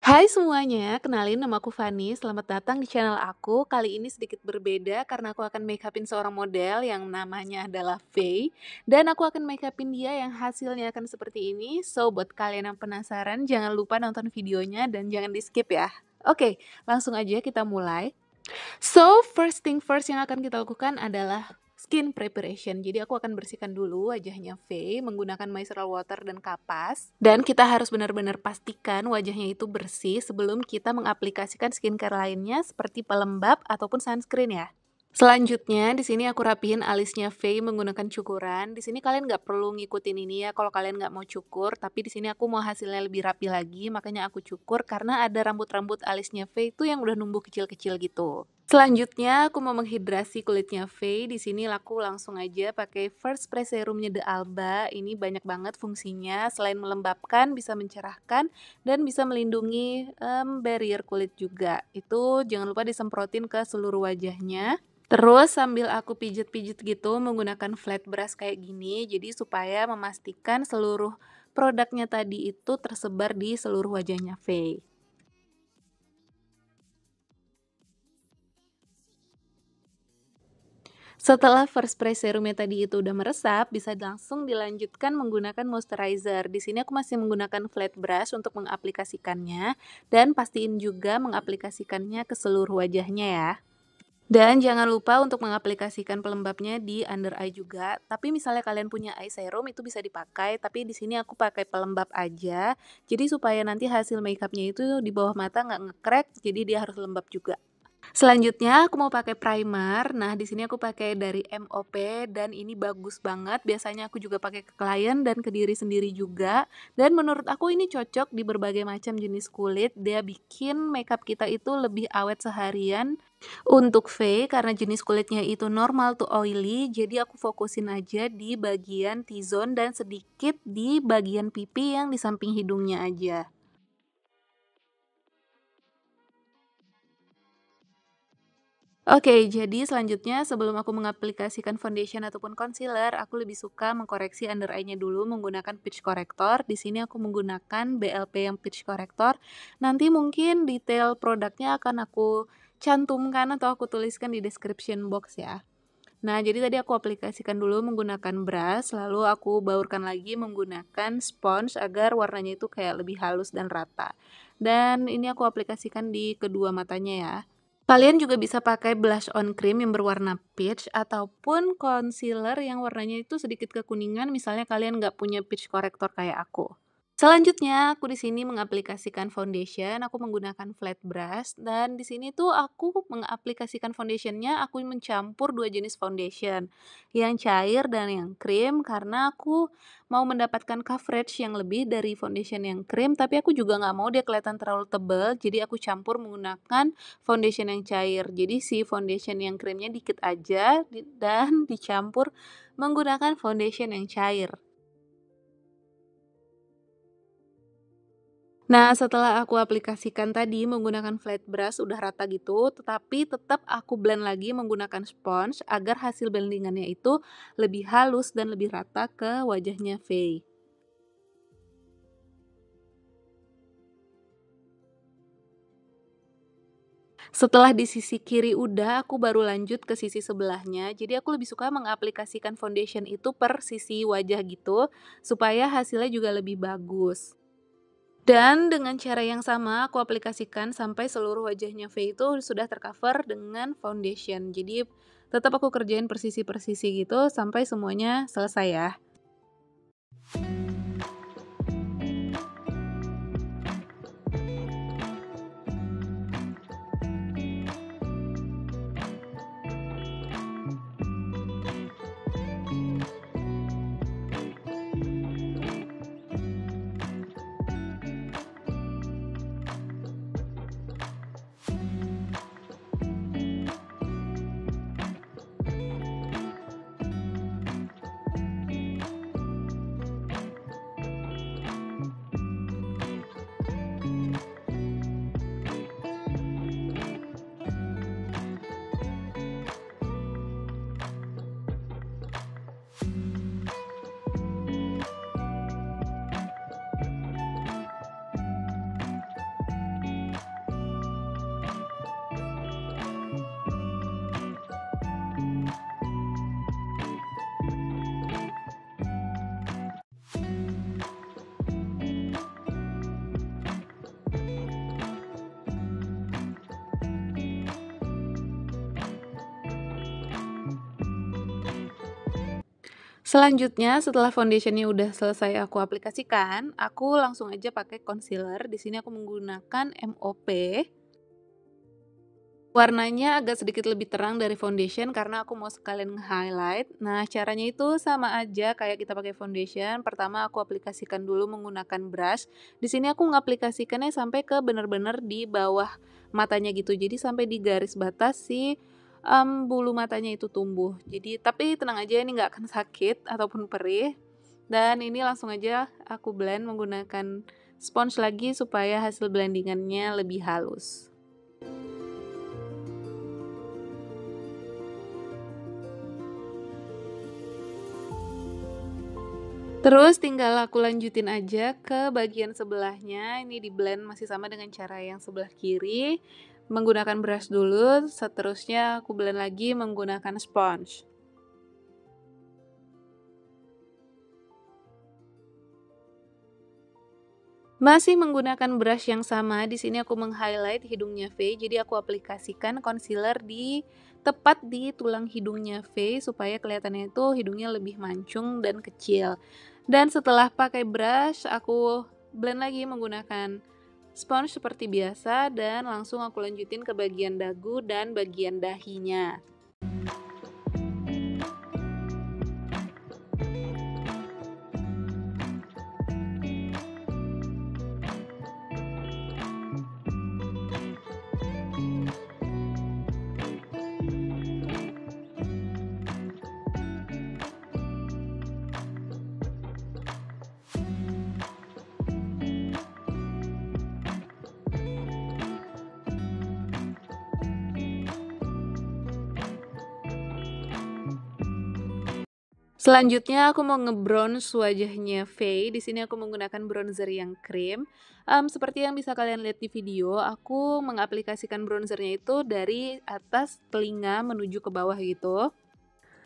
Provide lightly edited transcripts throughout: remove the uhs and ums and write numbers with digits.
Hai semuanya, kenalin nama aku Fani, selamat datang di channel aku. Kali ini sedikit berbeda karena aku akan make upin seorang model yang namanya adalah Faye. Dan aku akan make upin dia yang hasilnya akan seperti ini. So, buat kalian yang penasaran, jangan lupa nonton videonya dan jangan di skip ya. Oke, langsung aja kita mulai. So, first thing first yang akan kita lakukan adalah skin preparation. Jadi aku akan bersihkan dulu wajahnya Faye menggunakan micellar water dan kapas. Dan kita harus benar-benar pastikan wajahnya itu bersih sebelum kita mengaplikasikan skincare lainnya seperti pelembab ataupun sunscreen ya. Selanjutnya, di sini aku rapihin alisnya Faye menggunakan cukuran. Di sini kalian nggak perlu ngikutin ini ya kalau kalian nggak mau cukur, tapi di sini aku mau hasilnya lebih rapi lagi, makanya aku cukur karena ada rambut-rambut alisnya Faye itu yang udah numbuh kecil-kecil gitu. Selanjutnya, aku mau menghidrasi kulitnya Faye. Di sini aku langsung aja pakai First Spray Serumnya The Alba. Ini banyak banget fungsinya. Selain melembabkan, bisa mencerahkan dan bisa melindungi barrier kulit juga. Itu jangan lupa disemprotin ke seluruh wajahnya. Terus sambil aku pijet-pijet gitu menggunakan flat brush kayak gini, jadi supaya memastikan seluruh produknya tadi itu tersebar di seluruh wajahnya Faye. Setelah first spray serumnya tadi itu udah meresap, bisa langsung dilanjutkan menggunakan moisturizer. Di sini aku masih menggunakan flat brush untuk mengaplikasikannya dan pastiin juga mengaplikasikannya ke seluruh wajahnya ya. Dan jangan lupa untuk mengaplikasikan pelembabnya di under eye juga. Tapi misalnya kalian punya eye serum itu bisa dipakai, tapi di sini aku pakai pelembab aja. Jadi supaya nanti hasil makeupnya itu di bawah mata nggak nge-crack, jadi dia harus lembab juga. Selanjutnya aku mau pakai primer. Nah, di sini aku pakai dari MOP dan ini bagus banget. Biasanya aku juga pakai ke klien dan ke diri sendiri juga. Dan menurut aku ini cocok di berbagai macam jenis kulit. Dia bikin makeup kita itu lebih awet seharian. Untuk Faye, karena jenis kulitnya itu normal to oily, jadi aku fokusin aja di bagian T-zone dan sedikit di bagian pipi yang di samping hidungnya aja. Oke, jadi selanjutnya sebelum aku mengaplikasikan foundation ataupun concealer, aku lebih suka mengkoreksi under eye-nya dulu menggunakan peach corrector. Di sini aku menggunakan BLP yang peach corrector. Nanti mungkin detail produknya akan aku cantumkan atau aku tuliskan di description box ya. Nah, jadi tadi aku aplikasikan dulu menggunakan brush, lalu aku baurkan lagi menggunakan sponge agar warnanya itu kayak lebih halus dan rata. Dan ini aku aplikasikan di kedua matanya ya. Kalian juga bisa pakai blush on cream yang berwarna peach ataupun concealer yang warnanya itu sedikit kekuningan, misalnya kalian nggak punya peach corrector kayak aku. Selanjutnya, aku di sini mengaplikasikan foundation, aku menggunakan flat brush dan di sini tuh aku mengaplikasikan foundationnya, aku mencampur dua jenis foundation, yang cair dan yang krim karena aku mau mendapatkan coverage yang lebih dari foundation yang krim, tapi aku juga nggak mau dia kelihatan terlalu tebal, jadi aku campur menggunakan foundation yang cair. Jadi si foundation yang krimnya dikit aja dan dicampur menggunakan foundation yang cair. Nah, setelah aku aplikasikan tadi menggunakan flat brush udah rata gitu, tetapi tetap aku blend lagi menggunakan sponge agar hasil blendingannya itu lebih halus dan lebih rata ke wajahnya Faye. Setelah di sisi kiri udah, aku baru lanjut ke sisi sebelahnya. Jadi aku lebih suka mengaplikasikan foundation itu per sisi wajah gitu, supaya hasilnya juga lebih bagus. Dan dengan cara yang sama aku aplikasikan sampai seluruh wajahnya Faye itu sudah tercover dengan foundation. Jadi tetap aku kerjain persisi-persisi gitu sampai semuanya selesai ya. Selanjutnya setelah foundation-nya udah selesai aku aplikasikan, aku langsung aja pakai concealer. Di sini aku menggunakan MOP. Warnanya agak sedikit lebih terang dari foundation karena aku mau sekalian nge-highlight. Nah, caranya itu sama aja kayak kita pakai foundation. Pertama aku aplikasikan dulu menggunakan brush. Di sini aku ngaplikasikannya sampai ke bener-bener di bawah matanya gitu. Jadi sampai di garis batas si bulu matanya itu tumbuh. Jadi tapi tenang aja ini nggak akan sakit ataupun perih. Dan ini langsung aja aku blend menggunakan sponge lagi supaya hasil blendingannya lebih halus. Terus tinggal aku lanjutin aja ke bagian sebelahnya, ini di blend masih sama dengan cara yang sebelah kiri, menggunakan brush dulu, seterusnya aku blend lagi menggunakan sponge. Masih menggunakan brush yang sama, di sini aku meng-highlight hidungnya V, jadi aku aplikasikan concealer di tepat di tulang hidungnya V supaya kelihatannya itu hidungnya lebih mancung dan kecil. Dan setelah pakai brush, aku blend lagi menggunakan sponge seperti biasa dan langsung aku lanjutin ke bagian dagu dan bagian dahinya. Selanjutnya aku mau nge-bronze wajahnya Faye. Di sini aku menggunakan bronzer yang krim. Seperti yang bisa kalian lihat di video, aku mengaplikasikan bronzernya itu dari atas telinga menuju ke bawah gitu.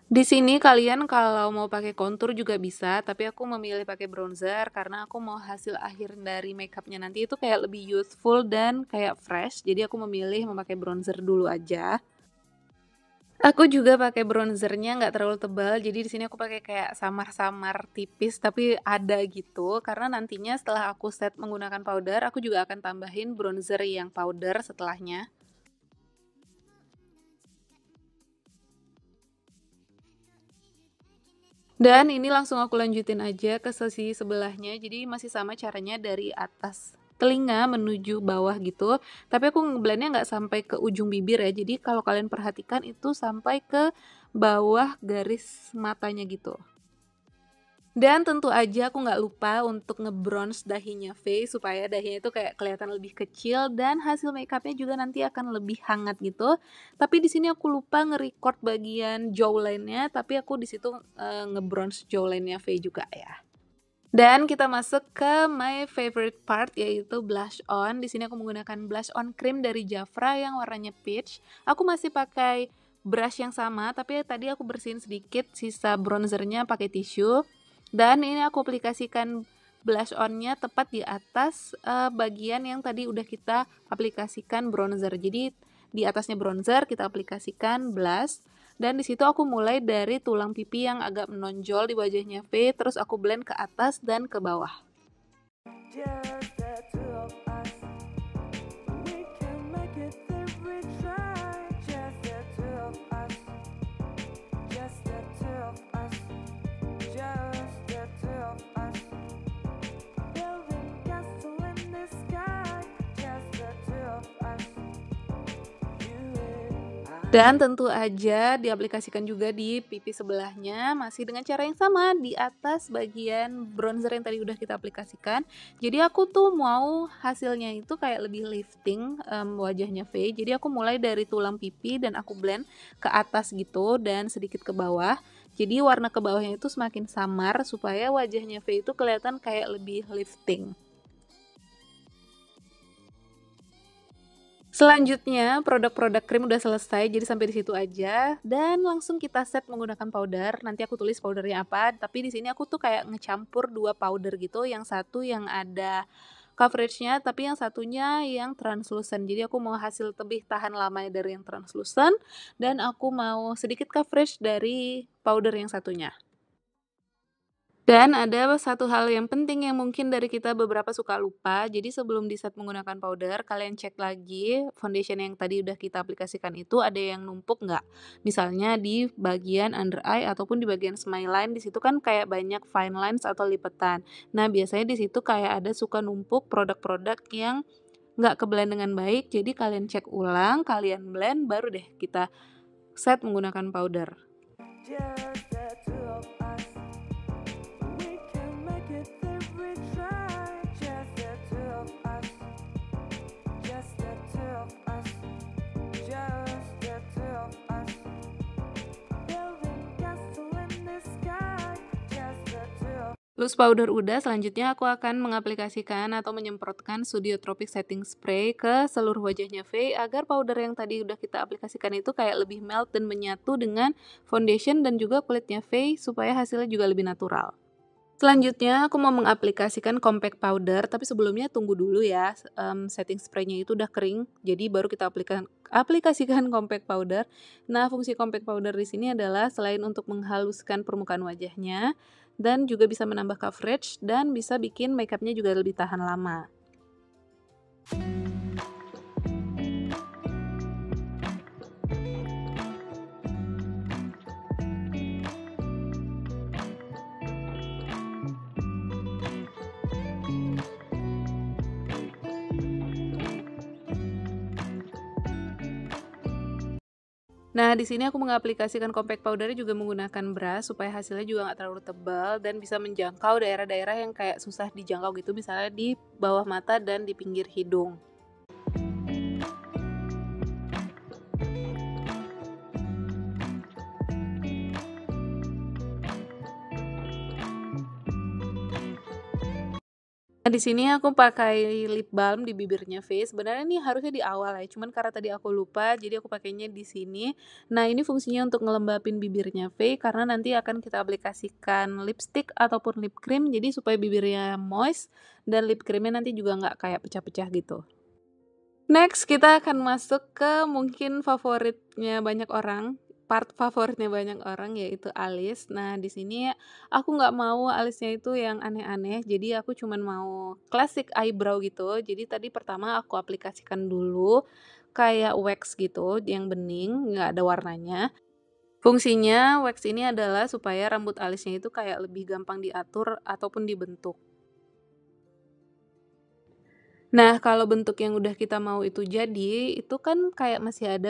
Di sini kalian kalau mau pakai kontur juga bisa, tapi aku memilih pakai bronzer karena aku mau hasil akhir dari makeupnya nanti itu kayak lebih youthful dan kayak fresh. Jadi aku memilih memakai bronzer dulu aja. Aku juga pakai bronzernya nggak terlalu tebal, jadi di sini aku pakai kayak samar-samar tipis tapi ada gitu, karena nantinya setelah aku set menggunakan powder, aku juga akan tambahin bronzer yang powder setelahnya. Dan ini langsung aku lanjutin aja ke sisi sebelahnya, jadi masih sama caranya dari atas telinga menuju bawah gitu, tapi aku ngeblendnya nggak sampai ke ujung bibir ya, jadi kalau kalian perhatikan itu sampai ke bawah garis matanya gitu. Dan tentu aja aku nggak lupa untuk nge-bronze dahinya Faye supaya dahinya itu kayak kelihatan lebih kecil dan hasil makeupnya juga nanti akan lebih hangat gitu. Tapi di sini aku lupa nge-record bagian jawline-nya, tapi aku di situ nge-bronze jawline-nya Faye juga ya. Dan kita masuk ke my favorite part yaitu blush on. Di sini aku menggunakan blush on cream dari Jafra yang warnanya peach. Aku masih pakai brush yang sama, tapi tadi aku bersihin sedikit sisa bronzernya pakai tisu. Dan ini aku aplikasikan blush on-nya tepat di atas bagian yang tadi udah kita aplikasikan bronzer. Jadi di atasnya bronzer kita aplikasikan blush. Dan di situ aku mulai dari tulang pipi yang agak menonjol di wajahnya V, terus aku blend ke atas dan ke bawah. Dan tentu aja diaplikasikan juga di pipi sebelahnya, masih dengan cara yang sama di atas bagian bronzer yang tadi udah kita aplikasikan. Jadi aku tuh mau hasilnya itu kayak lebih lifting wajahnya V. Jadi aku mulai dari tulang pipi dan aku blend ke atas gitu dan sedikit ke bawah. Jadi warna ke bawahnya itu semakin samar supaya wajahnya V itu kelihatan kayak lebih lifting. Selanjutnya, produk-produk krim udah selesai, jadi sampai di situ aja. Dan langsung kita set menggunakan powder. Nanti aku tulis powdernya apa, tapi di sini aku tuh kayak ngecampur dua powder gitu. Yang satu yang ada coveragenya, tapi yang satunya yang translucent. Jadi aku mau hasil lebih tahan lama dari yang translucent, dan aku mau sedikit coverage dari powder yang satunya. Dan ada satu hal yang penting yang mungkin dari kita beberapa suka lupa, jadi sebelum di-set menggunakan powder, kalian cek lagi foundation yang tadi udah kita aplikasikan itu ada yang numpuk nggak. Misalnya di bagian under eye ataupun di bagian smile line, di situ kan kayak banyak fine lines atau lipetan. Nah, biasanya di situ kayak ada suka numpuk produk-produk yang nggak ke-blend dengan baik, jadi kalian cek ulang, kalian blend, baru deh kita set menggunakan powder. Just the two of us. We can make it if we try. Just the two of us. Just the two of us. Just the two of us. Building castle in the sky. Just the two of us. Loose powder udah, selanjutnya aku akan mengaplikasikan atau menyemprotkan Studio Tropic Setting Spray ke seluruh wajahnya Faye agar powder yang tadi udah kita aplikasikan itu kayak lebih melt dan menyatu dengan foundation dan juga kulitnya Faye supaya hasilnya juga lebih natural. Selanjutnya aku mau mengaplikasikan compact powder, tapi sebelumnya tunggu dulu ya, setting spraynya itu udah kering, jadi baru kita aplikasikan compact powder. Nah, fungsi compact powder di sini adalah selain untuk menghaluskan permukaan wajahnya, dan juga bisa menambah coverage, dan bisa bikin makeupnya juga lebih tahan lama. Nah, di sini aku mengaplikasikan compact powdernya juga menggunakan brush supaya hasilnya juga nggak terlalu tebal dan bisa menjangkau daerah-daerah yang kayak susah dijangkau gitu, misalnya di bawah mata dan di pinggir hidung. Nah, di sini aku pakai lip balm di bibirnya Faye. Sebenarnya ini harusnya di awal ya, cuman karena tadi aku lupa, jadi aku pakainya di sini. Nah, ini fungsinya untuk ngelembapin bibirnya Faye karena nanti akan kita aplikasikan lipstick ataupun lip cream, jadi supaya bibirnya moist dan lip creamnya nanti juga nggak kayak pecah-pecah gitu. Next, kita akan masuk ke mungkin favoritnya banyak orang, part favoritnya banyak orang yaitu alis. Nah, di sini aku nggak mau alisnya itu yang aneh-aneh, jadi aku cuman mau classic eyebrow gitu. Jadi tadi pertama aku aplikasikan dulu kayak wax gitu yang bening, nggak ada warnanya. Fungsinya wax ini adalah supaya rambut alisnya itu kayak lebih gampang diatur ataupun dibentuk. Nah, kalau bentuk yang udah kita mau itu jadi, itu kan kayak masih ada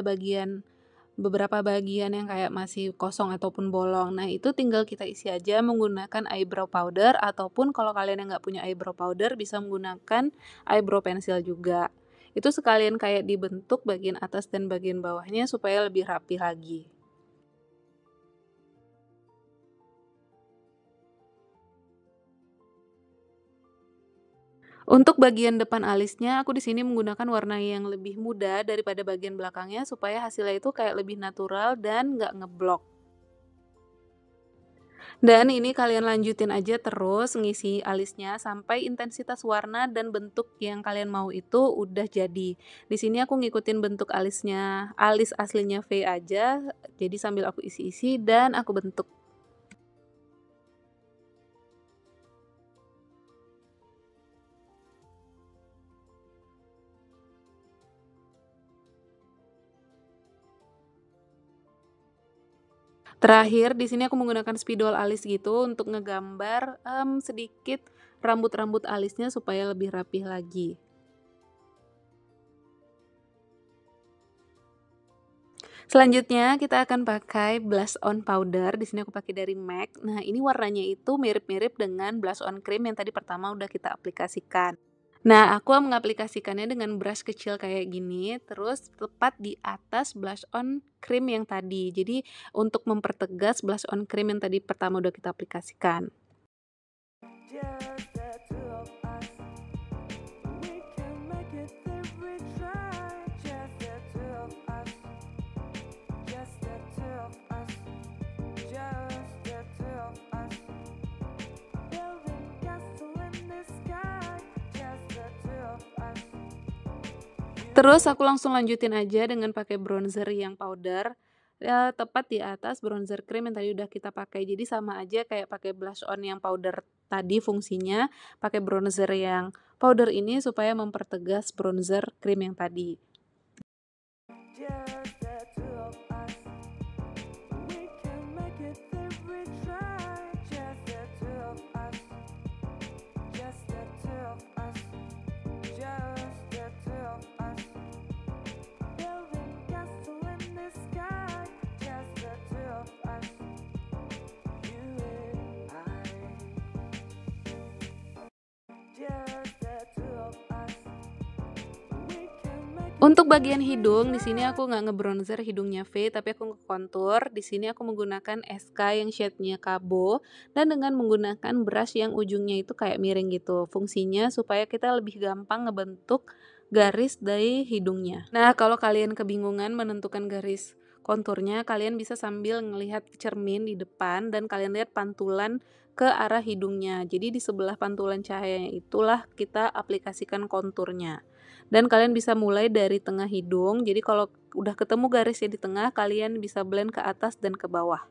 beberapa bagian yang kayak masih kosong ataupun bolong. Nah, itu tinggal kita isi aja menggunakan eyebrow powder ataupun kalau kalian yang nggak punya eyebrow powder bisa menggunakan eyebrow pencil juga. Itu sekalian kayak dibentuk bagian atas dan bagian bawahnya supaya lebih rapi lagi. Untuk bagian depan alisnya, aku di sini menggunakan warna yang lebih muda daripada bagian belakangnya supaya hasilnya itu kayak lebih natural dan nggak ngeblok. Dan ini kalian lanjutin aja terus ngisi alisnya sampai intensitas warna dan bentuk yang kalian mau itu udah jadi. Di sini aku ngikutin bentuk alisnya, alis aslinya V aja, jadi sambil aku isi-isi dan aku bentuk. Terakhir, di sini aku menggunakan spidol alis gitu untuk ngegambar sedikit rambut-rambut alisnya supaya lebih rapih lagi. Selanjutnya kita akan pakai blush on powder. Di sini aku pakai dari MAC. Nah, ini warnanya itu mirip-mirip dengan blush on cream yang tadi pertama udah kita aplikasikan. Nah, aku mengaplikasikannya dengan brush kecil kayak gini, terus tepat di atas blush on cream yang tadi. Jadi, untuk mempertegas blush on cream yang tadi pertama udah kita aplikasikan. Just the two of us. We can make it if we try. Just the two of us. Just the two of us. Just the two of us. Building castle in the sky. Just the two of us. Terus aku langsung lanjutin aja dengan pakai bronzer yang powder. tepat di atas bronzer cream yang tadi udah kita pakai. Jadi sama aja kayak pakai blush on yang powder tadi fungsinya, pakai bronzer yang powder ini supaya mempertegas bronzer cream yang tadi. Just the two of us. We can make it if we try. Just the two of us. Just the two of us. Just the two of us. Building castle in the sky. Just the two of us. You and I. Just the two of us. We can make it Untuk bagian hidung, di sini aku nggak ngebronzer hidungnya V, tapi aku ngekontur. Di sini aku menggunakan SK yang shade-nya Kabo dan dengan menggunakan brush yang ujungnya itu kayak miring gitu. Fungsinya supaya kita lebih gampang ngebentuk garis dari hidungnya. Nah, kalau kalian kebingungan menentukan garis konturnya, kalian bisa sambil ngelihat cermin di depan dan kalian lihat pantulan ke arah hidungnya. Jadi di sebelah pantulan cahayanya itulah kita aplikasikan konturnya. Dan kalian bisa mulai dari tengah hidung, jadi kalau udah ketemu garisnya di tengah, kalian bisa blend ke atas dan ke bawah.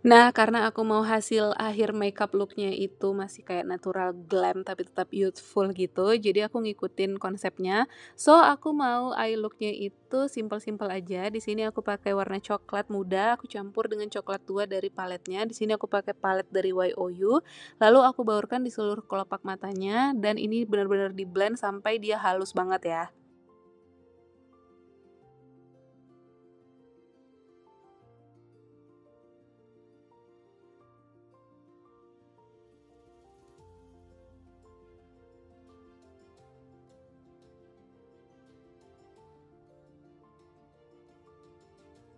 Nah, karena aku mau hasil akhir makeup looknya itu masih kayak natural glam tapi tetap youthful gitu, jadi aku ngikutin konsepnya. So, aku mau eye looknya itu simple-simple aja. Di sini aku pakai warna coklat muda, aku campur dengan coklat tua dari paletnya. Di sini aku pakai palet dari YOU, lalu aku baurkan di seluruh kelopak matanya dan ini benar-benar di blend sampai dia halus banget ya.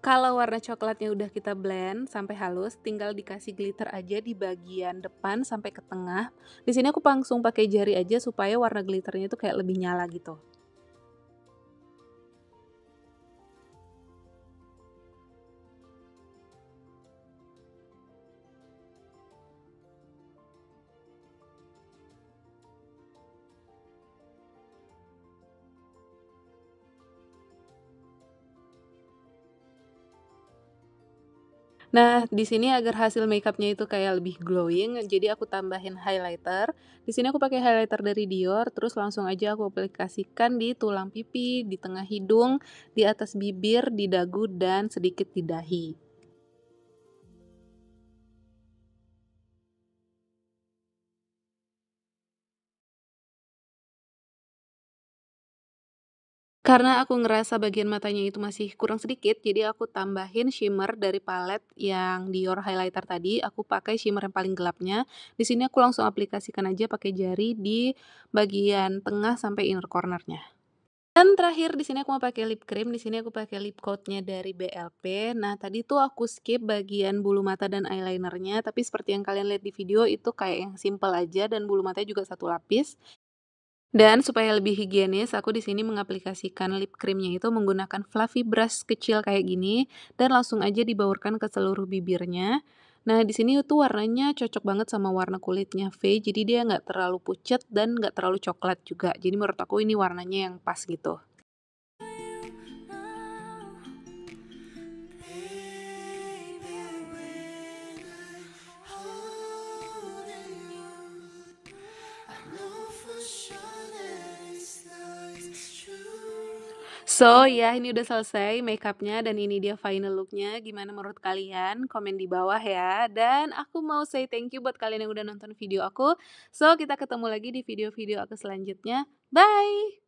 Kalau warna coklatnya udah kita blend sampai halus, tinggal dikasih glitter aja di bagian depan sampai ke tengah. Di sini aku langsung pakai jari aja supaya warna glitternya itu kayak lebih nyala gitu. Nah, di sini agar hasil makeupnya itu kayak lebih glowing, jadi aku tambahin highlighter. Di sini aku pakai highlighter dari Dior, terus langsung aja aku aplikasikan di tulang pipi, di tengah hidung, di atas bibir, di dagu, dan sedikit di dahi. Karena aku ngerasa bagian matanya itu masih kurang sedikit, jadi aku tambahin shimmer dari palet yang Dior highlighter tadi. Aku pakai shimmer yang paling gelapnya. Di sini aku langsung aplikasikan aja pakai jari di bagian tengah sampai inner cornernya. Dan terakhir di sini aku mau pakai lip cream. Di sini aku pakai lip coat-nya dari BLP. Nah, tadi tuh aku skip bagian bulu mata dan eyelinernya, tapi seperti yang kalian lihat di video itu kayak yang simple aja dan bulu matanya juga satu lapis. Dan supaya lebih higienis, aku di sini mengaplikasikan lip creamnya itu menggunakan fluffy brush kecil kayak gini dan langsung aja dibaurkan ke seluruh bibirnya. Nah, di sini tuh warnanya cocok banget sama warna kulitnya V, jadi dia nggak terlalu pucat dan nggak terlalu coklat juga. Jadi menurut aku ini warnanya yang pas gitu. So, ya ini udah selesai makeupnya dan ini dia final looknya. Gimana menurut kalian? Komen di bawah ya. Dan aku mau say thank you buat kalian yang udah nonton video aku. So, kita ketemu lagi di video-video aku selanjutnya. Bye!